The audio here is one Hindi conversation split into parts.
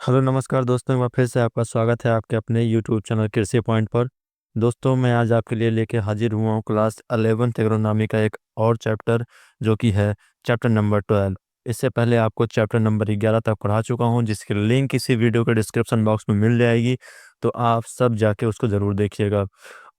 हेलो नमस्कार दोस्तों, एक बार फिर से आपका स्वागत है आपके अपने यूट्यूब चैनल कृषि पॉइंट पर। दोस्तों, मैं आज आपके लिए लेके हाजिर हुआ हूँ क्लास 11th एग्रोनॉमी का एक और चैप्टर, जो कि है चैप्टर नंबर 12। इससे पहले आपको चैप्टर नंबर 11 तक पढ़ा चुका हूँ, जिसकी लिंक इसी वीडियो के डिस्क्रिप्शन बॉक्स में मिल जाएगी। तो आप सब जाके उसको ज़रूर देखिएगा।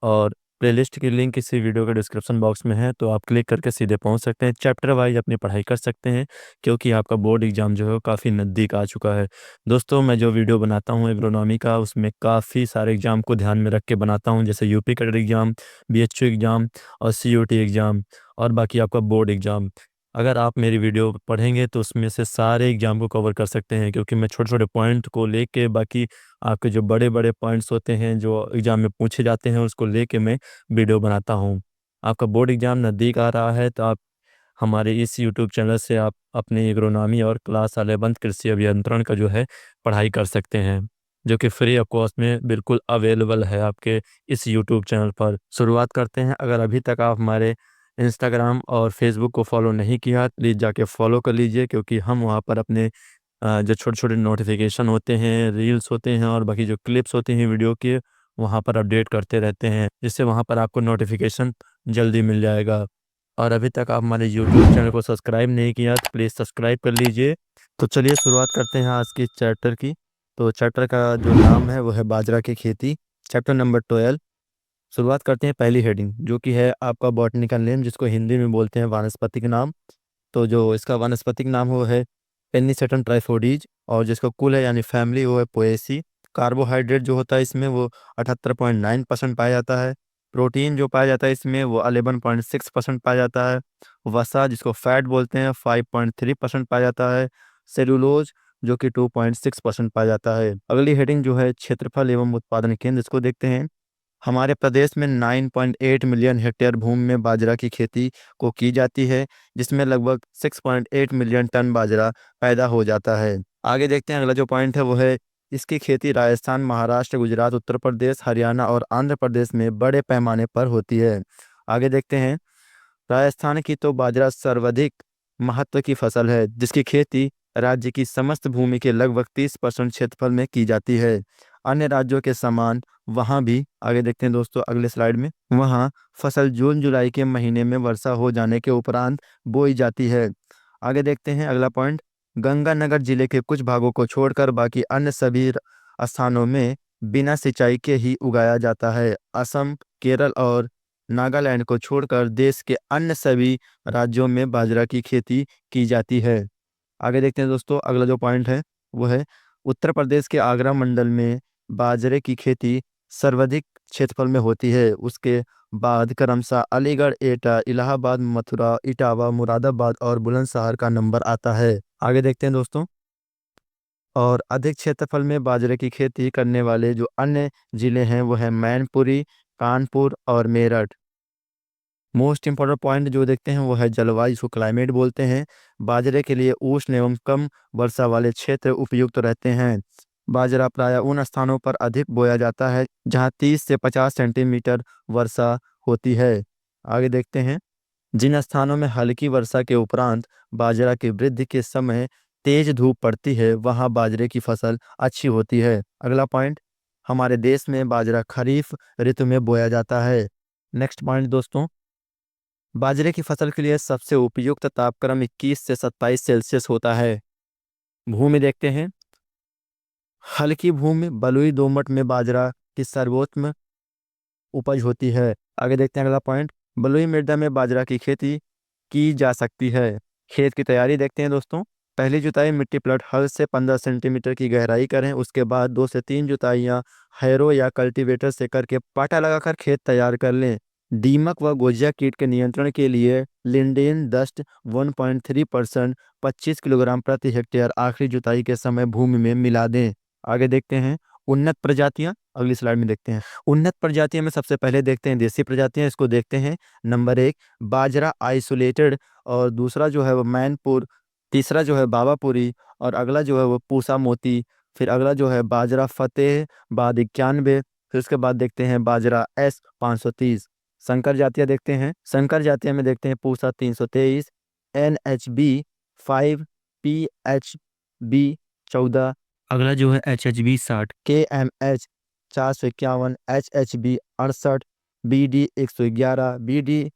और प्लेलिस्ट की लिंक इसी वीडियो के डिस्क्रिप्शन बॉक्स में है, तो आप क्लिक करके सीधे पहुंच सकते हैं, चैप्टर वाइज अपनी पढ़ाई कर सकते हैं, क्योंकि आपका बोर्ड एग्जाम जो है वो काफ़ी नज़दीक आ चुका है। दोस्तों, मैं जो वीडियो बनाता हूँ एग्रोनॉमी का, उसमें काफ़ी सारे एग्जाम को ध्यान में रख के बनाता हूँ, जैसे UP cadet exam, BHU exam और सीयूटी एग्जाम, और बाकी आपका बोर्ड एग्जाम। अगर आप मेरी वीडियो पढ़ेंगे तो उसमें से सारे एग्जाम को कवर कर सकते हैं, क्योंकि मैं छोटे छोटे पॉइंट को लेके बाकी आपके जो बड़े बड़े पॉइंट्स होते हैं जो एग्जाम में पूछे जाते हैं, उसको लेके मैं वीडियो बनाता हूँ। आपका बोर्ड एग्जाम नज़दीक आ रहा है, तो आप हमारे इस यूट्यूब चैनल से आप अपनी एग्रोनॉमी और क्लास 11 कृषि अभियंत्रण का जो है पढ़ाई कर सकते हैं, जो कि फ्री ऑफ कॉस्ट में बिल्कुल अवेलेबल है आपके इस यूट्यूब चैनल पर। शुरुआत करते हैं। अगर अभी तक आप हमारे इंस्टाग्राम और फेसबुक को फॉलो नहीं किया, प्लीज़ जाके फॉलो कर लीजिए, क्योंकि हम वहाँ पर अपने जो छोटे छोटे नोटिफिकेशन होते हैं, रील्स होते हैं और बाकी जो क्लिप्स होते हैं वीडियो के, वहाँ पर अपडेट करते रहते हैं, जिससे वहाँ पर आपको नोटिफिकेशन जल्दी मिल जाएगा। और अभी तक आप हमारे यूट्यूब चैनल को सब्सक्राइब नहीं किया तो प्लीज़ सब्सक्राइब कर लीजिए। तो चलिए शुरुआत करते हैं आज की चैप्टर की। तो चैप्टर का जो नाम है वो है बाजरा की खेती, चैप्टर नंबर 12। शुरुआत करते हैं पहली हेडिंग, जो कि है आपका बॉटनिकल नेम, जिसको हिंदी में बोलते हैं वानस्पतिक नाम। तो जो इसका वानस्पतिक नाम वो है पेनिसेटम ट्राइफोडीज, और जिसका कुल है यानी फैमिली वो है पोएसी। कार्बोहाइड्रेट जो होता है इसमें वो 78.9% पाया जाता है। प्रोटीन जो पाया जाता है इसमें वो 11.6% पाया जाता है। वसा, जिसको फैट बोलते हैं, 5.3% पाया जाता है। सेलुलोज, जो कि 2.6% पाया जाता है। अगली हेडिंग जो है क्षेत्रफल एवं उत्पादन केंद्र, इसको देखते हैं। हमारे प्रदेश में 9.8 मिलियन हेक्टेयर भूमि में बाजरा की खेती को की जाती है, जिसमें लगभग 6.8 मिलियन टन बाजरा पैदा हो जाता है। आगे देखते हैं, अगला जो पॉइंट है वो है इसकी खेती राजस्थान, महाराष्ट्र, गुजरात, उत्तर प्रदेश, हरियाणा और आंध्र प्रदेश में बड़े पैमाने पर होती है। आगे देखते हैं, राजस्थान की तो बाजरा सर्वाधिक महत्व की फसल है, जिसकी खेती राज्य की समस्त भूमि के लगभग 30% क्षेत्रफल में की जाती है। अन्य राज्यों के समान वहाँ भी, आगे देखते हैं दोस्तों अगले स्लाइड में, वहाँ फसल जून जुलाई के महीने में वर्षा हो जाने के उपरांत बोई जाती है। आगे देखते हैं अगला पॉइंट, गंगानगर जिले के कुछ भागों को छोड़कर बाकी अन्य सभी स्थानों में बिना सिंचाई के ही उगाया जाता है। असम, केरल और नागालैंड को छोड़कर देश के अन्य सभी राज्यों में बाजरा की खेती की जाती है। आगे देखते हैं दोस्तों, अगला जो पॉइंट है वो है उत्तर प्रदेश के आगरा मंडल में बाजरे की खेती सर्वाधिक क्षेत्रफल में होती है। उसके बाद क्रमशः अलीगढ़, एटा, इलाहाबाद, मथुरा, इटावा, मुरादाबाद और बुलंदशहर का नंबर आता है। आगे देखते हैं दोस्तों, और अधिक क्षेत्रफल में बाजरे की खेती करने वाले जो अन्य जिले हैं वो है मैनपुरी, कानपुर और मेरठ। मोस्ट इंपॉर्टेंट पॉइंट जो देखते हैं वो है जलवायु, इसको क्लाइमेट बोलते हैं। बाजरे के लिए उष्ण एवं कम वर्षा वाले क्षेत्र उपयुक्त रहते हैं। बाजरा प्रायः उन स्थानों पर अधिक बोया जाता है जहां 30 से 50 सेंटीमीटर वर्षा होती है। आगे देखते हैं, जिन स्थानों में हल्की वर्षा के उपरांत बाजरा की वृद्धि के समय तेज धूप पड़ती है, वहां बाजरे की फसल अच्छी होती है। अगला पॉइंट, हमारे देश में बाजरा खरीफ ऋतु में बोया जाता है। नेक्स्ट पॉइंट दोस्तों, बाजरे की फसल के लिए सबसे उपयुक्त तापक्रम 21 से 27 सेल्सियस होता है। भूमि देखते हैं, हल्की भूमि बलुई दोमट में बाजरा की सर्वोत्तम उपज होती है। आगे देखते हैं अगला पॉइंट, बलुई मृदा में बाजरा की खेती की जा सकती है। खेत की तैयारी देखते हैं दोस्तों। पहली जुताई मिट्टी प्लॉट हल से 15 सेंटीमीटर की गहराई करें। उसके बाद 2 से 3 जुताइयां हैरो या कल्टीवेटर से करके पाटा लगाकर खेत तैयार कर लें। दीमक व गोजिया कीट के नियंत्रण के लिए लिंडेन डस्ट 1.3% 25 किलोग्राम प्रति हेक्टेयर आखिरी जुताई के समय भूमि में मिला दें। आगे देखते हैं उन्नत प्रजातियां, अगली स्लाइड में देखते हैं। उन्नत प्रजातियों में सबसे पहले देखते हैं देसी प्रजातियां, इसको देखते हैं। नंबर 1 बाजरा आइसोलेटेड, और दूसरा जो है वो मैनपुर, तीसरा जो है बाबापुरी, और अगला जो है वो पूसा मोती। फिर अगला जो है बाजरा फतेह बाद 91। फिर उसके बाद देखते हैं बाजरा S 530। संकर जातियां देखते हैं। संकर जातियां में देखते हैं पूसा 323, NHB 5, PHB 14, अगला जो है HHB 60, KMH 451, HHB 68, BD 111, BD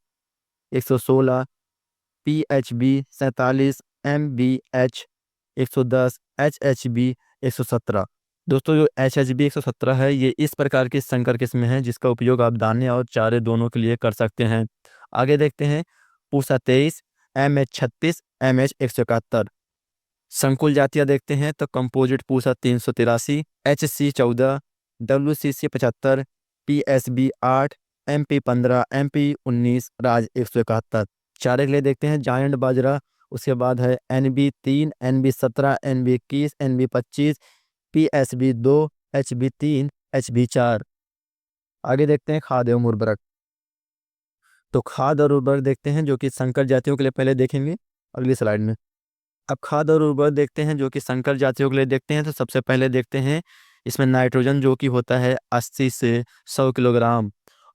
116, PHB 47, MBH 110, HHB 117। दोस्तों जो HHB 117 है ये इस प्रकार की संकर किस्म है जिसका उपयोग आप दाने और चारे दोनों के लिए कर सकते हैं। आगे देखते हैं पूसा 23, MH 36, MH 171। संकुल जातियां देखते हैं तो composite Pusa 383, HC 14, WCC 75, PSB 8, MP 15, MP 19, राज 171। चारे के लिए देखते हैं जायंट बाजरा, उसके बाद है NB 3, NB 17, NB 21, NB 25, PSB 2, HB 3, HB 4। आगे देखते हैं खाद एवं उर्वरक। तो खाद और उर्वरक देखते हैं जो कि संकर जातियों के लिए पहले देखेंगे अगली स्लाइड में। अब खाद और उर्वरक देखते हैं जो कि संकर जातियों के लिए देखते हैं। तो सबसे पहले देखते हैं इसमें नाइट्रोजन जो कि होता है 80 से 100 किलोग्राम,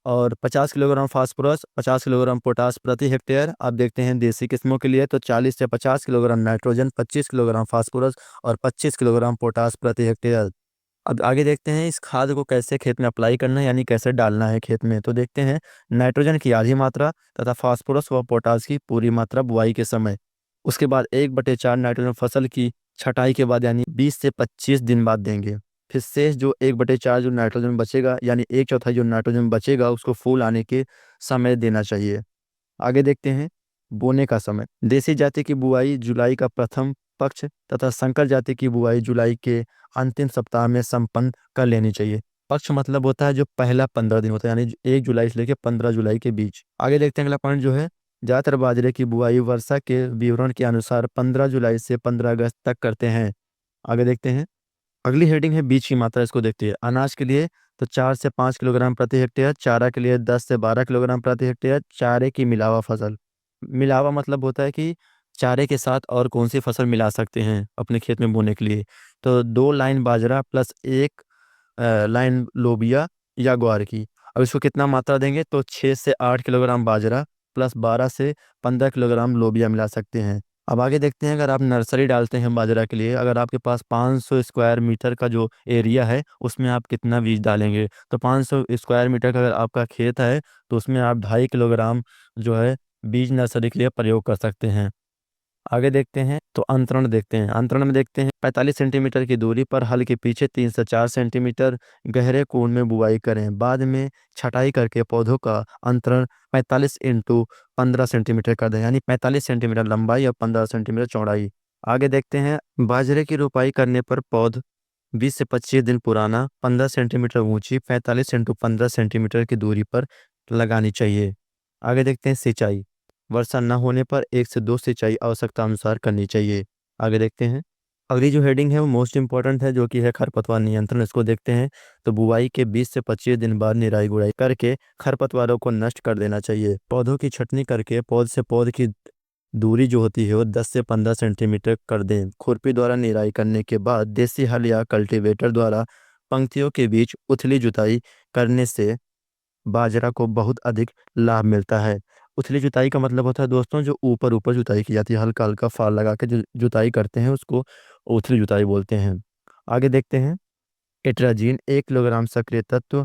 और 50 किलोग्राम फास्फोरस, 50 किलोग्राम पोटास प्रति हेक्टेयर। आप देखते हैं देसी किस्मों के लिए तो 40 से 50 किलोग्राम नाइट्रोजन, 25 किलोग्राम फास्फोरस और 25 किलोग्राम पोटास प्रति हेक्टेयर। अब आगे देखते हैं इस खाद को कैसे खेत में अप्लाई करना है, यानी कैसे डालना है खेत में। तो देखते हैं नाइट्रोजन की आधी मात्रा तथा फास्फोरस व पोटास की पूरी मात्रा बुआई के समय। उसके बाद 1/4 नाइट्रोजन फसल की छटाई के बाद यानी 20 से 25 दिन बाद देंगे। फिर शेष जो 1/4 जो नाइट्रोजन बचेगा यानी 1/4 जो नाइट्रोजन बचेगा उसको फूल आने के समय देना चाहिए। आगे देखते हैं बोने का समय। देसी जाति की बुआई जुलाई का प्रथम पक्ष तथा संकर जाति की बुआई जुलाई के अंतिम सप्ताह में संपन्न कर लेनी चाहिए। पक्ष मतलब होता है जो पहला 15 दिन होता है, यानी 1 जुलाई से लेकर 15 जुलाई के बीच। आगे देखते हैं अगला पॉइंट जो है ज्यादातर बाजरे की बुआई वर्षा के विवरण के अनुसार 15 जुलाई से 15 अगस्त तक करते हैं। आगे देखते हैं अगली हेडिंग है बीज की मात्रा। इसको देखते हैं अनाज के लिए तो 4 से 5 किलोग्राम प्रति हेक्टेयर, चारा के लिए 10 से 12 किलोग्राम प्रति हेक्टेयर। चारे की मिलावा फसल, मिलावा मतलब होता है कि चारे के साथ और कौन सी फसल मिला सकते हैं अपने खेत में बोने के लिए। तो 2 लाइन बाजरा प्लस 1 लाइन लोबिया या ग्वार की। अब इसको कितना मात्रा देंगे तो 6 से 8 किलोग्राम बाजरा प्लस 12 से 15 किलोग्राम लोबिया मिला सकते हैं। अब आगे देखते हैं अगर आप नर्सरी डालते हैं बाजरा के लिए, अगर आपके पास 500 स्क्वायर मीटर का जो एरिया है उसमें आप कितना बीज डालेंगे। तो 500 स्क्वायर मीटर का अगर आपका खेत है तो उसमें आप 2.5 किलोग्राम जो है बीज नर्सरी के लिए प्रयोग कर सकते हैं। आगे देखते हैं तो अंतरण देखते हैं। अंतरण में देखते हैं 45 सेंटीमीटर की दूरी पर हल के पीछे 3 से 4 सेंटीमीटर गहरे कोण में बुआई करें। बाद में छटाई करके पौधों का अंतरण 45 इंटू 15 सेंटीमीटर कर दें, यानी 45 सेंटीमीटर लंबाई और 15 सेंटीमीटर चौड़ाई। आगे देखते हैं बाजरे की रोपाई करने पर पौध 20 से 25 दिन पुराना 15 सेंटीमीटर ऊंची 45 इंटू 15 सेंटीमीटर की दूरी पर लगानी चाहिए। आगे देखते हैं सिंचाई। वर्षा न होने पर 1 से 2 सिंचाई आवश्यकता अनुसार करनी चाहिए। आगे देखते हैं अगली जो हेडिंग है वो मोस्ट इंपॉर्टेंट है जो कि है खरपतवार नियंत्रण। इसको देखते हैं तो बुआई के 20 से 25 दिन बाद निराई गुड़ाई करके खरपतवारों को नष्ट कर देना चाहिए। पौधों की छटनी करके पौध से पौध की दूरी जो होती है वो 10 से 15 सेंटीमीटर कर दें। खुरपी द्वारा निराई करने के बाद देसी हल या कल्टीवेटर द्वारा पंक्तियों के बीच उथली जुताई करने से बाजरा को बहुत अधिक लाभ मिलता है। उथली जुताई का मतलब होता है दोस्तों जो ऊपर ऊपर जुताई की जाती है, हल्का हल्का फाल लगा के जो जुताई करते हैं उसको उथली जुताई बोलते हैं। आगे देखते हैं एट्राजीन 1 किलोग्राम सक्रिय तत्व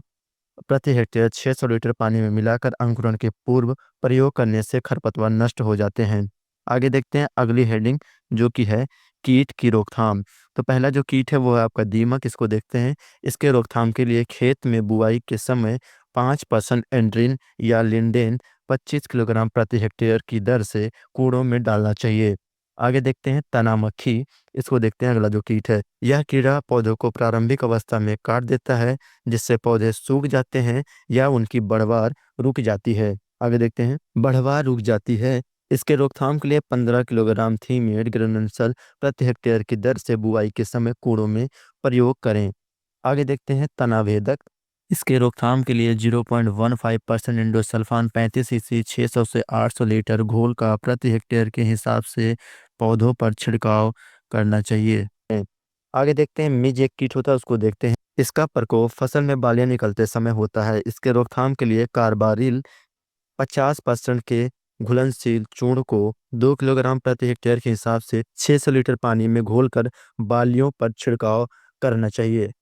प्रति हेक्टेयर 600 लीटर पानी में मिलाकर अंकुरण के पूर्व प्रयोग करने से खरपतवार नष्ट हो जाते हैं। आगे देखते हैं अगली हेडिंग जो कि है कीट की रोकथाम। तो पहला जो कीट है वो है आपका दीमक। इसको देखते हैं। इसके रोकथाम के लिए खेत में बुआई के समय 5% एंड्रिन या लिंडेन 25 किलोग्राम प्रति हेक्टेयर की दर से कूड़ों में डालना चाहिए। आगे देखते हैं तना मक्खी। इसको देखते हैं अगला जो कीट है। यह कीड़ा पौधों को प्रारंभिक अवस्था में काट देता है जिससे पौधे सूख जाते हैं या उनकी बढ़वार रुक जाती है। आगे देखते हैं बढ़वार रुक जाती है। इसके रोकथाम के लिए 15 किलोग्राम थीमेट ग्रेनुलसल प्रति हेक्टेयर की दर से बुआई के समय कूड़ों में प्रयोग करें। आगे देखते हैं तनावेदक। इसके रोकथाम के लिए 0.15% इंडोसल्फान 35 सीसी 600 से 800 लीटर घोल का प्रति हेक्टेयर के हिसाब से पौधों पर छिड़काव करना चाहिए। आगे देखते हैं मिज एक कीट होता है उसको देखते हैं। इसका प्रकोप फसल में बालियां निकलते समय होता है। इसके रोकथाम के लिए कार्बारिल 50% के घुलनशील चूर्ण को 2 किलोग्राम प्रति हेक्टेयर के हिसाब से 600 लीटर पानी में घोलकर बालियों पर छिड़काव करना चाहिए।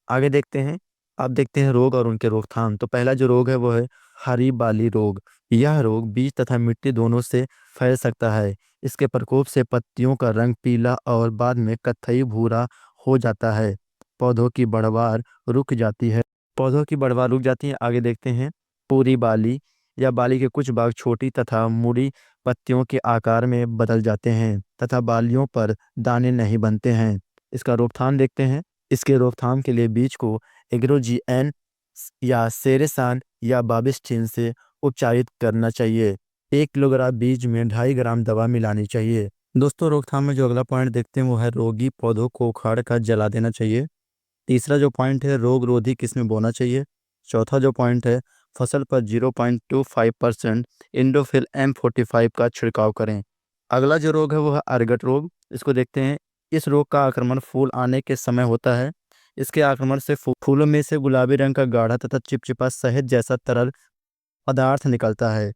आगे देखते हैं, अब देखते हैं रोग और उनके रोकथाम। तो पहला जो रोग है वो है हरी बाली रोग। यह रोग बीज तथा मिट्टी दोनों से फैल सकता है। इसके प्रकोप से पत्तियों का रंग पीला और बाद में कत्थई भूरा हो जाता है। पौधों की बढ़वार रुक जाती है। पौधों की बढ़वार रुक जाती है। आगे देखते हैं पूरी बाली या बाली के कुछ भाग छोटी तथा मुड़ी पत्तियों के आकार में बदल जाते हैं तथा बालियों पर दाने नहीं बनते हैं। इसका रोकथाम देखते हैं। इसके रोकथाम के लिए बीज को एग्रोजीएन या सेरेसान या बाबिस्टिन से उपचारित करना चाहिए। 1 किलोग्राम बीज में 2.5 ग्राम दवा मिलानी चाहिए। दोस्तों, रोकथाम में जो अगला पॉइंट देखते हैं वो है रोगी पौधों को उखाड़ कर जला देना चाहिए। तीसरा जो पॉइंट है रोग रोधी किस्में बोना चाहिए। चौथा जो पॉइंट है फसल पर 0.25% इंडोफिल M45 का छिड़काव करें। अगला जो रोग है वो है अर्गट रोग। इसको देखते हैं। इस रोग का आक्रमण फूल आने के समय होता है। इसके आक्रमण से फूलों में से गुलाबी रंग का गाढ़ा तथा चिपचिपा शहद जैसा तरल पदार्थ निकलता है,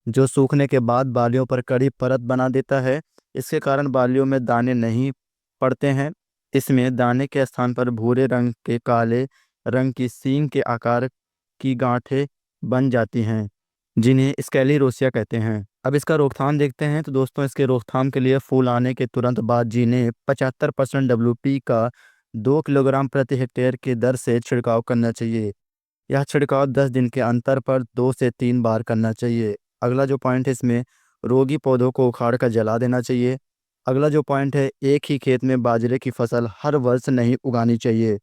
जो सूखने के बाद बालियों पर कड़ी परत बना देता है। इसके कारण बालियों में दाने नहीं पड़ते हैं। इसमें दाने के स्थान पर भूरे रंग के काले रंग की सींग के आकार की गांठें बन जाती हैं, जिन्हें स्कैलीरोसिया कहते हैं। अब इसका रोकथाम देखते हैं। तो दोस्तों, इसके रोकथाम के लिए फूल आने के तुरंत बाद जिन्हें 75% WP का 2 किलोग्राम प्रति हेक्टेयर की दर से छिड़काव करना चाहिए। यह छिड़काव 10 दिन के अंतर पर 2 से 3 बार करना चाहिए। अगला जो पॉइंट है इसमें रोगी पौधों को उखाड़ कर जला देना चाहिए। अगला जो पॉइंट है एक ही खेत में बाजरे की फसल हर वर्ष नहीं उगानी चाहिए।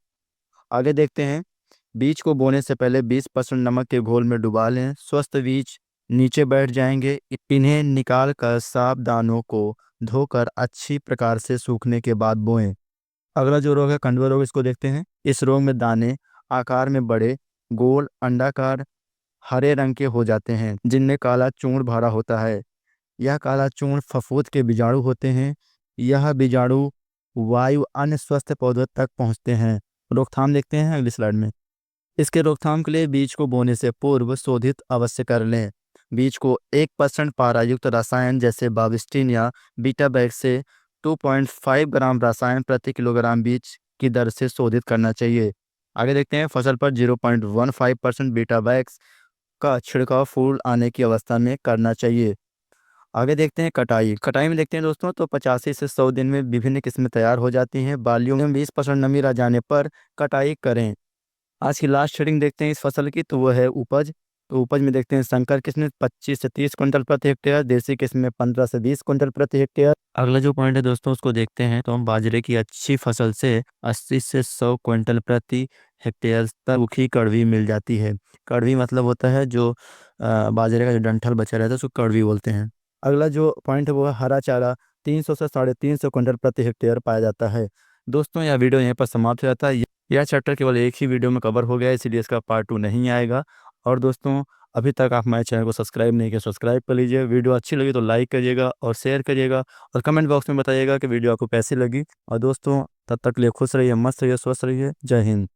आगे देखते हैं। बीज को बोने से पहले 20% नमक के घोल में डुबा लें। स्वस्थ बीज नीचे बैठ जाएंगे। इन्हें निकाल कर साफ दानों को धोकर अच्छी प्रकार से सूखने के बाद बोएं। अगला जो रोग है कंडुआ रोग। इसको देखते हैं। इस रोग में दाने आकार में बड़े, गोल, अंडाकार, हरे रंग के हो जाते हैं, जिनमें काला चूर्ण भरा होता है। यह काला चूर्ण फफूंद के बीजाणु होते हैं। यह बीजाणु वायु अन्य स्वस्थ पौधों तक पहुंचते हैं। रोकथाम देखते हैं अगली स्लाइड में। इसके रोकथाम के लिए बीज को बोने से पूर्व शोधित अवश्य कर लें। बीज को 1% पारायुक्त रसायन जैसे बाविस्टिन या बीटाबैक्स से 2.5 ग्राम रसायन प्रति किलोग्राम बीज की दर से शोधित करना चाहिए। आगे देखते हैं। फसल पर 0.15% बीटाबैक्स का छिड़काव फूल आने की अवस्था में करना चाहिए। आगे देखते हैं कटाई। कटाई में देखते हैं दोस्तों, तो 85 से 100 दिन में विभिन्न किस्में तैयार हो जाती हैं। बालियों में 20% नमी रह जाने पर कटाई करें। आज की लास्ट शेडिंग देखते हैं इस फसल की, तो वो है उपज। तो उपज में देखते हैं संकर किस्में 25 से 30 क्विंटल प्रति हेक्टेयर, देसी किस्में 15 से 20 क्विंटल प्रति हेक्टेयर। अगला जो पॉइंट है दोस्तों उसको देखते हैं। तो हम बाजरे की अच्छी फसल से 80 से 100 क्विंटल प्रति हेक्टेयर तक सूखी कड़वी मिल जाती है। कड़वी मतलब होता है जो बाजरे का जो डंठल बचा रहता है उसको कड़वी बोलते हैं। अगला जो पॉइंट है वो है हरा चारा 300 से 350 क्विंटल प्रति हेक्टेयर पाया जाता है। दोस्तों, यह वीडियो यहीं पर समाप्त हो जाता है। यह चैप्टर केवल एक ही वीडियो में कवर हो गया है, इसलिए इसका पार्ट 2 नहीं आएगा। और दोस्तों, अभी तक आप हमारे चैनल को सब्सक्राइब नहीं किया, सब्सक्राइब कर लीजिए। वीडियो अच्छी लगी तो लाइक करिएगा और शेयर करिएगा और कमेंट बॉक्स में बताइएगा कि वीडियो आपको कैसी लगी। और दोस्तों, तब तक के लिए खुश रहिए, मस्त रहिए, स्वस्थ रहिए। जय हिंद।